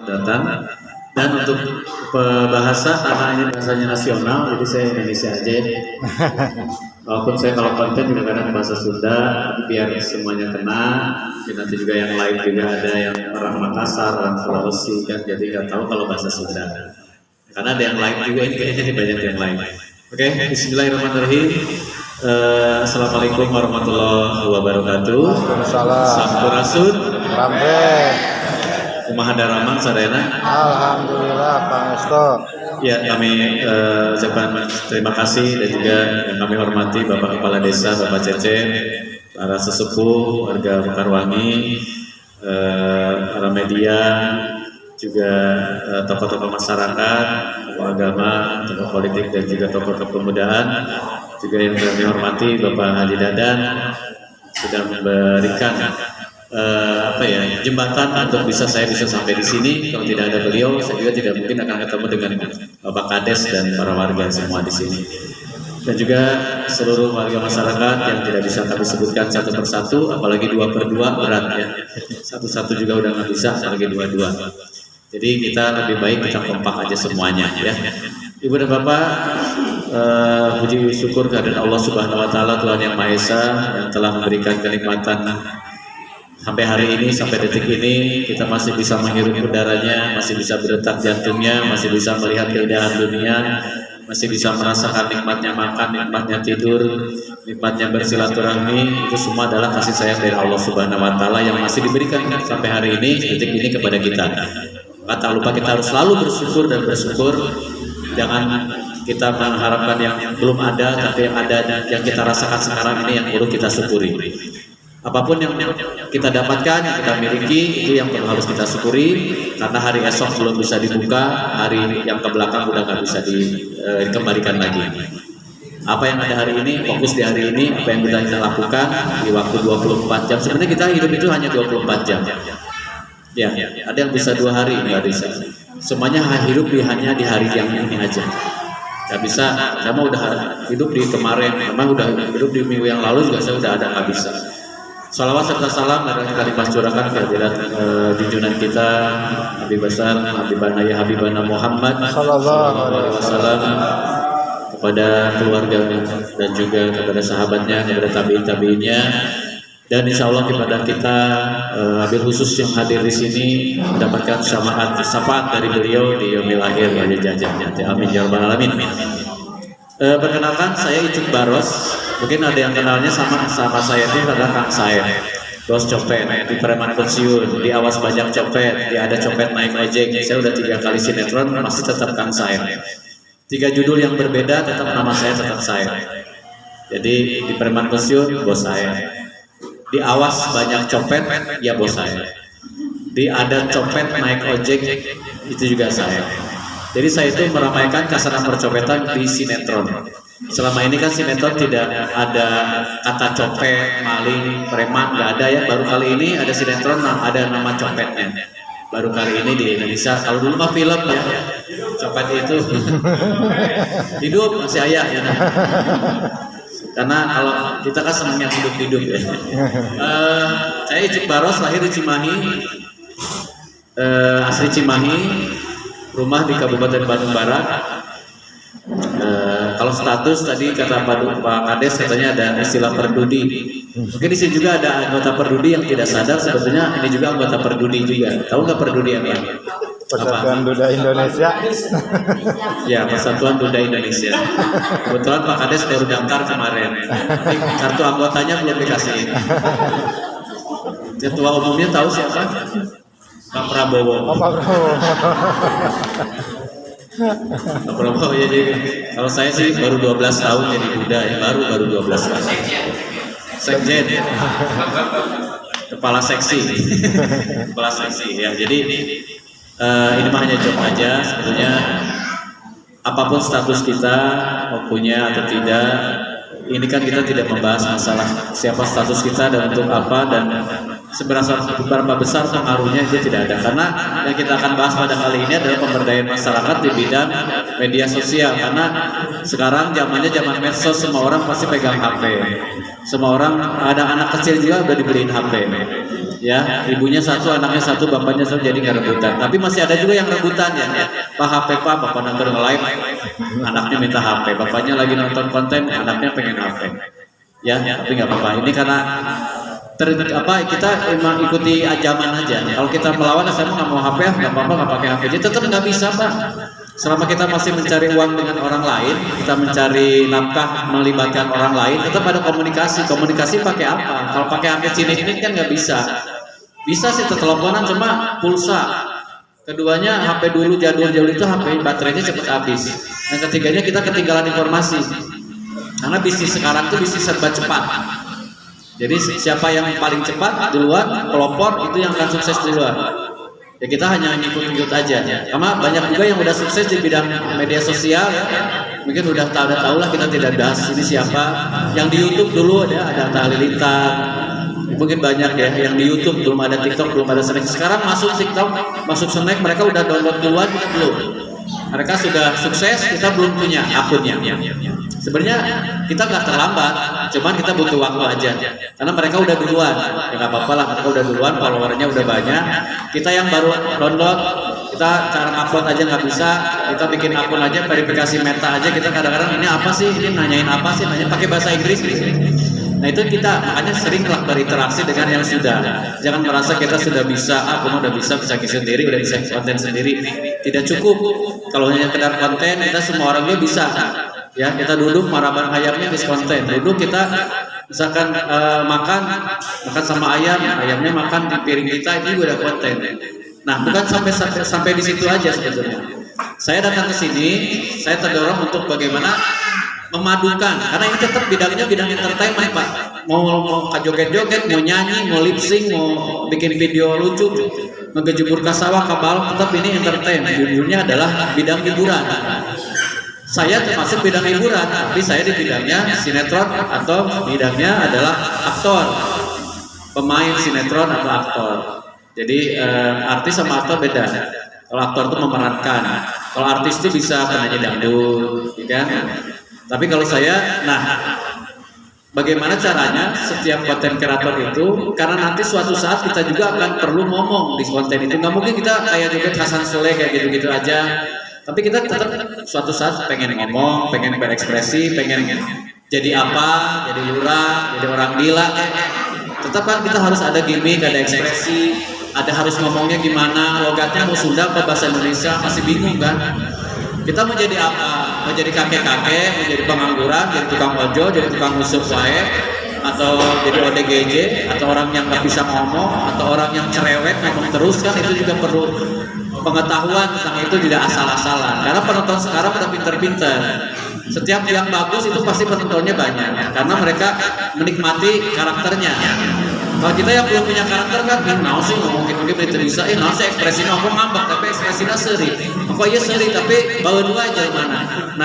datang. Dan untuk bahasa, karena ini bahasanya nasional, jadi saya Indonesia aja. Walaupun saya kalau konten juga kadang bahasa Sunda, tapi biar semuanya kena. Nanti juga yang lain juga ada yang orang Makassar, orang Sulawesi kan, jadi nggak tahu kalau bahasa Sunda. Karena ada yang lain juga, ini kayaknya banyak yang lain. Oke, Bismillahirrahmanirrahim. Assalamualaikum warahmatullahi wabarakatuh. Sampurasun. Kumaha daraman sadayana. Alhamdulillah Pangestu. Ya, kami ucapkan terima kasih dan juga yang kami hormati Bapak Kepala Desa, Bapak Cecep, para sesepuh warga Mekarwangi, para media, juga tokoh-tokoh masyarakat, tokoh agama, tokoh politik dan juga tokoh kepemudaan. Juga yang kami hormati Bapak Haji Dadan sudah memberikan jembatan untuk saya bisa sampai di sini. Kalau tidak ada beliau, saya juga tidak mungkin akan ketemu dengan Bapak Kades dan para warga semua di sini. Dan juga seluruh warga masyarakat yang tidak bisa kami sebutkan satu persatu, apalagi 2/2 berat ya. Satu-satu juga udah nggak bisa, apalagi 2/2. Jadi kita lebih baik kita kompak aja semuanya ya. Ibu dan Bapak, puji syukur kehadirat Allah Subhanahu Wa Taala, Tuhan yang Maha Esa, yang telah memberikan kenikmatan sampai hari ini, sampai detik ini kita masih bisa menghirup udaranya, masih bisa berdetak jantungnya, masih bisa melihat keindahan dunia, masih bisa merasakan nikmatnya makan, nikmatnya tidur, nikmatnya bersilaturahmi. Itu semua adalah kasih sayang dari Allah Subhanahu Wa Taala yang masih diberikan sampai hari ini, detik ini kepada kita. Maka tak lupa kita harus selalu bersyukur dan bersyukur. Jangan kita mengharapkan yang belum ada, tapi yang ada yang kita rasakan sekarang ini yang perlu kita syukuri. Apapun yang kita dapatkan, yang kita miliki, itu yang harus kita syukuri. Karena hari esok belum bisa dibuka, hari yang ke belakang udah nggak bisa dikembalikan lagi. Apa yang ada hari ini, fokus di hari ini, apa yang kita lakukan di waktu 24 jam. Sebenarnya kita hidup itu hanya 24 jam. Ya, ada yang bisa 2 hari, nggak bisa. Semuanya hidup hanya di hari yang ini aja. Nggak bisa, saya mau udah hidup di kemarin, memang udah hidup di minggu yang lalu juga saya udah ada, nggak bisa. Salawat serta salam adalah kita dipacurahkan kehadirat junjungan kita Nabi besar Habibana Muhammad sallallahu alaihi wasallam, kepada keluarga dan juga kepada sahabatnya, kepada tabi'in-tabi'innya, dan insya Allah kepada kita Habib khusus yang hadir di sini mendapatkan syafaat dari beliau di yaumil akhir ya jajahnya. Amin ya rabbal alamin. Perkenalkan, saya Icuk Baros. Mungkin ada yang kenalnya sama saya ini adalah Kang Said, bos copet di preman pensiun, di awas banyak copet, di ada copet naik ojek. Saya udah 3 kali sinetron, masih tetap Kang Said. 3 judul yang berbeda, tetap nama saya tetap Said. Jadi di preman pensiun bos saya, di awas banyak copet ya bos saya, di ada copet naik ojek itu juga saya. Jadi saya itu meramaikan kasaran percopetan di sinetron. Selama ini kan sinetron tidak ada kata copet, maling, preman, nggak ada ya. Baru kali ini ada sinetron ada nama copetnya. Baru kali ini di Indonesia. Kalau dulu mah film ya, copet itu hidup masih ayah ya. Karena kalau kita kan senang yang hidup-hidup ya. Saya Icuk Baros, lahir di Cimahi, asli Cimahi, rumah di Kabupaten Bandung Barat. Kalau status tadi kata Pak Kades katanya ada istilah perdudi. Mungkin di sini juga ada anggota perdudi yang tidak sadar sebetulnya ini juga anggota perdudi juga. Tahu nggak perdudi apa? Persatuan Duda Indonesia. Ya, Persatuan Duda Indonesia. Kebetulan Pak Kades baru daftar kemarin. Tapi kartu anggotanya belum dikasih. Ketua umumnya tahu siapa? Pak Prabowo. Pak Prabowo. Pak Prabowo ya, jadi kalau saya sih baru 12 tahun jadi Duda ya, baru 12 tahun. Sekjen. Kepala seksi. Kepala seksi ya. Jadi ini mah hanya joke aja sebetulnya. Apapun status kita mau punya atau tidak, ini kan kita tidak membahas masalah siapa status kita dan untuk apa dan seberapa besar pengaruhnya itu tidak ada. Karena yang kita akan bahas pada kali ini adalah pemberdayaan masyarakat di bidang media sosial. Karena sekarang zamannya zaman medsos, semua orang pasti pegang HP. Semua orang, ada anak kecil juga udah dibeliin HP. Ya, ibunya satu, anaknya satu, bapaknya satu, jadi nggak rebutan. Tapi masih ada juga yang rebutan ya. Pak HP Pak, bapak nonton live, anaknya minta HP. Bapaknya lagi nonton konten, anaknya pengen HP. Ya, tapi nggak apa-apa. Ini karena kita emang ikuti zaman aja. Kalau kita melawan, saya nggak mau HP, nggak apa-apa, nggak pakai HP. Jadi tetap nggak bisa, Pak. Selama kita masih mencari uang dengan orang lain, kita mencari nafkah melibatkan orang lain, tetap ada komunikasi. Komunikasi pakai apa? Kalau pakai HP cilik kan nggak bisa. Bisa sih teleponan cuma pulsa. Keduanya HP dulu jadul itu HP baterainya cepat habis. Yang ketiganya kita ketinggalan informasi. Karena bisnis sekarang tuh bisnis serba cepat. Jadi siapa yang paling cepat duluan pelopor itu yang akan sukses duluan. Ya kita hanya ngikut-ngikut aja. Karena banyak juga yang udah sukses di bidang media sosial ya. Mungkin udah tahu lah, kita tidak bahas ini siapa. Yang di YouTube dulu ada Atta Halilintar. Mungkin banyak ya yang di YouTube, belum ada TikTok, belum ada Snack. Sekarang masuk TikTok, masuk Snack, mereka udah download duluan, kita belum. Mereka sudah sukses, kita belum punya akunnya. Sebenarnya kita nggak terlambat, cuman kita butuh waktu aja. Karena mereka udah duluan, ya nggak apa-apa lah, mereka udah duluan, followernya udah banyak. Kita yang baru download, kita cara upload aja nggak bisa, kita bikin akun aja, verifikasi meta aja. Kita kadang-kadang ini apa sih, ini nanyain apa sih, nanya pakai bahasa Inggris. Nah itu kita makanya sering berinteraksi dengan yang sudah. Jangan merasa kita sudah bisa, aku udah bisa kisah sendiri, udah bisa konten sendiri. Tidak cukup. Kalau hanya sekedar konten, kita semua orangnya bisa. Ya kita duduk marah-marah ayamnya di konten. Duduk kita misalkan makan sama ayamnya makan di piring kita, ini udah konten. Nah bukan sampai di situ aja sebetulnya. Saya datang ke sini, saya terdorong untuk bagaimana memadukan, karena ini tetap bidangnya bidang entertainment Pak. Mau joget-joget, mau nyanyi, mau lip sync, mau bikin video lucu, ngejebur ke sawah, ke balok, tetap ini entertain. Judulnya adalah bidang hiburan. Saya termasuk bidang hiburan, tapi saya di bidangnya sinetron atau bidangnya adalah aktor, pemain sinetron atau aktor. Jadi artis sama aktor beda. Kalau aktor itu memerankan, kalau artis itu bisa penyanyi dangdut, ya kan? Tapi kalau saya, bagaimana caranya setiap konten kreator itu, karena nanti suatu saat kita juga akan perlu ngomong di konten itu. Nggak mungkin kita kayak juga Hasan Soleh kayak gitu-gitu aja. Tapi kita tetap suatu saat pengen ngomong, pengen berekspresi, pengen jadi apa, jadi lurah, jadi orang gila. Tetap kan kita harus ada gimmick, ada ekspresi, ada harus ngomongnya gimana, logatnya mau Sunda apa bahasa Indonesia, masih bingung kan? Kita mau jadi apa? Mau jadi kakek-kakek, mau jadi pengangguran, jadi tukang ojol, jadi tukang musuh wae, atau jadi ODGJ, atau orang yang nggak bisa ngomong, atau orang yang cerewet ngomong terus, kan itu juga perlu pengetahuan tentang itu, tidak asal-asalan. Karena penonton sekarang udah pinter-pinter. Setiap yang bagus itu pasti penontonnya banyak, karena mereka menikmati karakternya. Kalau kita yang belum punya karakter kan, nah sih ngomong gitu gitu bisa, nah sih ekspresinya aku ngambek tapi ekspresinya seri. Aku aja seri tapi bawa dua aja mana. Nah